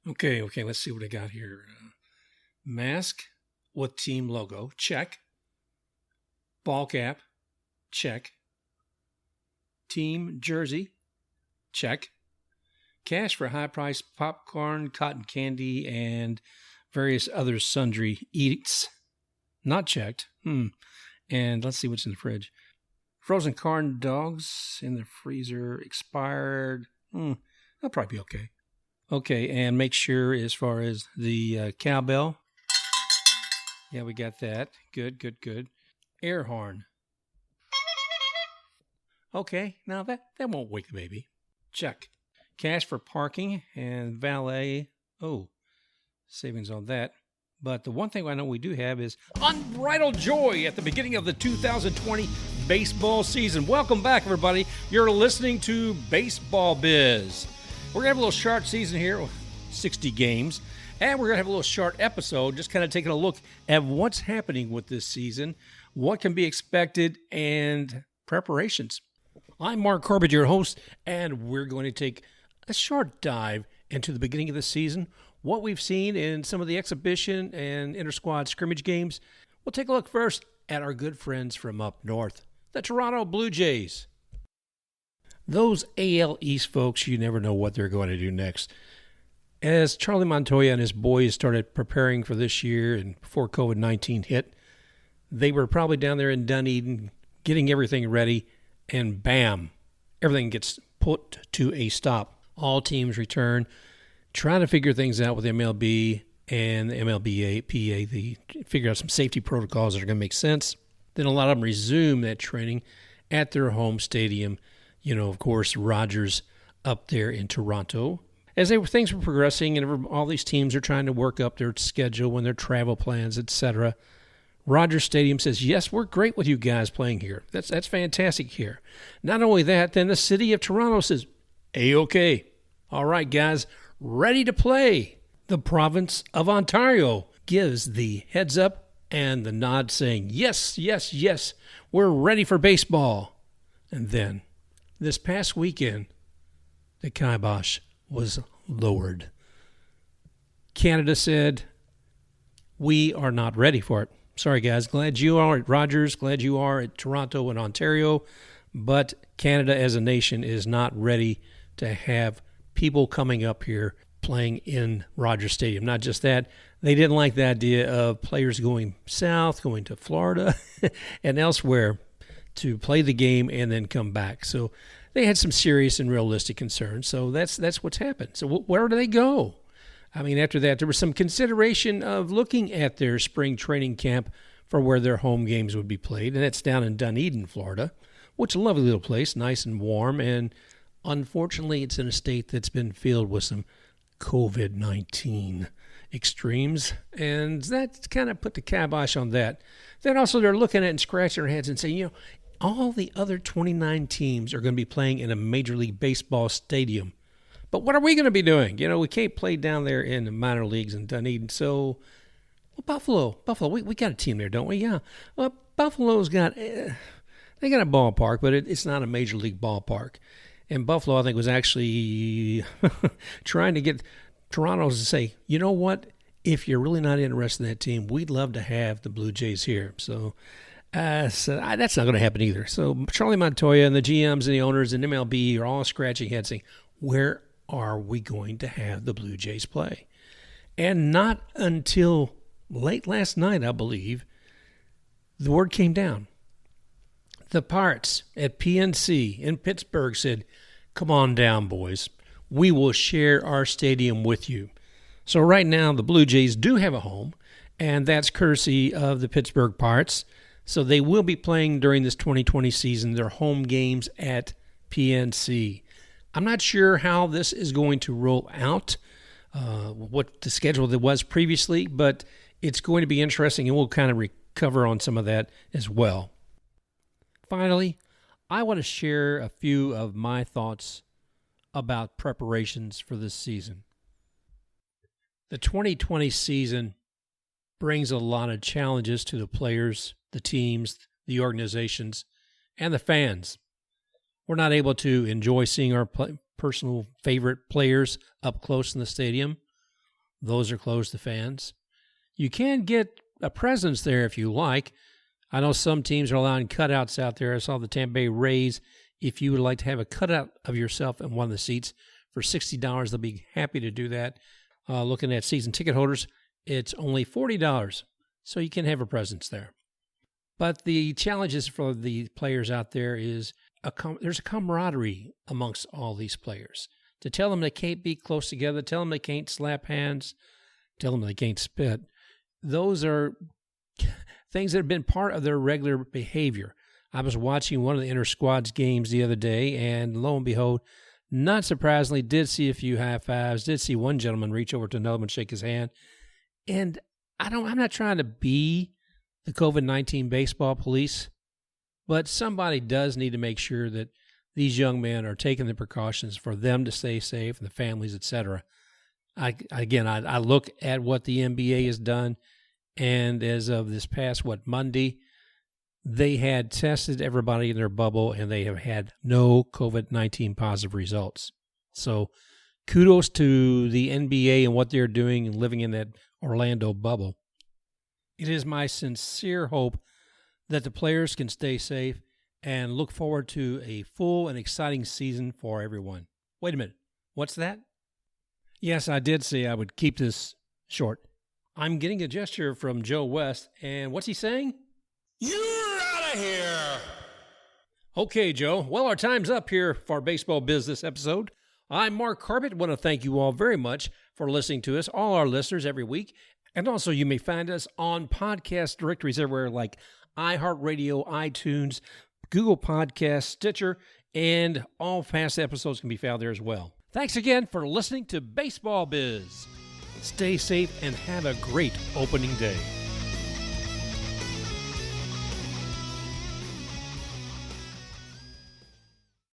Okay, let's see what I got here. Mask with team logo, check. Ball cap, check. Team jersey, check. Cash for high-priced popcorn, cotton candy, and various other sundry eats, not checked. And let's see what's in the fridge. Frozen corn dogs in the freezer, expired. That'll probably be okay. Okay, and make sure as far as the cowbell. Yeah, we got that. Good. Air horn. Okay, now that won't wake the baby. Check. Cash for parking and valet. Oh, savings on that. But the one thing I know we do have is unbridled joy at the beginning of the 2020 baseball season. Welcome back, everybody. You're listening to Baseball Biz. We're going to have a little short season here, 60 games, and we're going to have a little short episode, just kind of taking a look at what's happening with this season, what can be expected, and preparations. I'm Mark Corbett, your host, and we're going to take a short dive into the beginning of the season, what we've seen in some of the exhibition and inter-squad scrimmage games. We'll take a look first at our good friends from up north, the Toronto Blue Jays. Those AL East folks, you never know what they're going to do next. As Charlie Montoya and his boys started preparing for this year and before COVID-19 hit, they were probably down there in Dunedin getting everything ready, and bam, everything gets put to a stop. All teams return, trying to figure things out with MLB and the MLBA, PA. They figure out some safety protocols that are going to make sense. Then a lot of them resume that training at their home stadium. You know, of course, Rogers up there in Toronto. As things were progressing and all these teams are trying to work up their schedule and their travel plans, etc., Rogers Stadium says, yes, we're great with you guys playing here. That's fantastic here. Not only that, then the city of Toronto says, A-OK. All right, guys, ready to play. The province of Ontario gives the heads up and the nod saying, yes, we're ready for baseball. And then, this past weekend, the kibosh was lowered. Canada said, we are not ready for it. Sorry, guys. Glad you are at Rogers. Glad you are at Toronto and Ontario. But Canada as a nation is not ready to have people coming up here playing in Rogers Stadium. Not just that, they didn't like the idea of players going south, going to Florida and elsewhere to play the game and then come back. So they had some serious and realistic concerns. So that's what's happened. So where do they go? I mean, after that, there was some consideration of looking at their spring training camp for where their home games would be played, and that's down in Dunedin, Florida, which is a lovely little place, nice and warm, and unfortunately, it's in a state that's been filled with some COVID-19 extremes, and that kind of put the kibosh on that. Then also they're looking at and scratching their heads and saying, all the other 29 teams are going to be playing in a Major League Baseball stadium. But what are we going to be doing? We can't play down there in the minor leagues in Dunedin. So, Buffalo, we got a team there, don't we? Yeah. Well, Buffalo's got, they got a ballpark, but it's not a Major League ballpark. And Buffalo, I think, was actually trying to get Toronto to say, you know what? If you're really not interested in that team, we'd love to have the Blue Jays here. So that's not going to happen either. So Charlie Montoya and the GMs and the owners and MLB are all scratching heads saying, where are we going to have the Blue Jays play? And not until late last night, I believe, the word came down. The Pirates at PNC in Pittsburgh said, come on down, boys. We will share our stadium with you. So right now, the Blue Jays do have a home, and that's courtesy of the Pittsburgh Pirates. So they will be playing during this 2020 season their home games at PNC. I'm not sure how this is going to roll out, what the schedule that was previously, but it's going to be interesting, and we'll kind of recover on some of that as well. Finally, I want to share a few of my thoughts about preparations for this season. The 2020 season brings a lot of challenges to the players, the teams, the organizations, and the fans. We're not able to enjoy seeing our personal favorite players up close in the stadium. Those are closed to fans. You can get a presence there if you like. I know some teams are allowing cutouts out there. I saw the Tampa Bay Rays. If you would like to have a cutout of yourself in one of the seats for $60, they'll be happy to do that. Looking at season ticket holders, it's only $40, so you can have a presence there. But the challenges for the players out there is there's a camaraderie amongst all these players. To tell them they can't be close together, tell them they can't slap hands, tell them they can't spit, those are things that have been part of their regular behavior. I was watching one of the inter-squads games the other day, and lo and behold, not surprisingly, did see a few high fives, did see one gentleman reach over to another one and shake his hand. And I'm not trying to be the COVID-19 baseball police, but somebody does need to make sure that these young men are taking the precautions for them to stay safe and the families, etc. I look at what the NBA has done, and as of this past, Monday, they had tested everybody in their bubble, and they have had no COVID-19 positive results. So kudos to the NBA and what they're doing and living in that Orlando bubble. It is my sincere hope that the players can stay safe and look forward to a full and exciting season for everyone. Wait a minute. What's that? Yes, I did say I would keep this short. I'm getting a gesture from Joe West, and what's he saying? You're out of here! Okay, Joe. Well, our time's up here for our Baseball Business episode. I'm Mark Corbett. I want to thank you all very much for listening to us, all our listeners every week. And also, you may find us on podcast directories everywhere like iHeartRadio, iTunes, Google Podcasts, Stitcher, and all past episodes can be found there as well. Thanks again for listening to Baseball Biz. Stay safe and have a great opening day.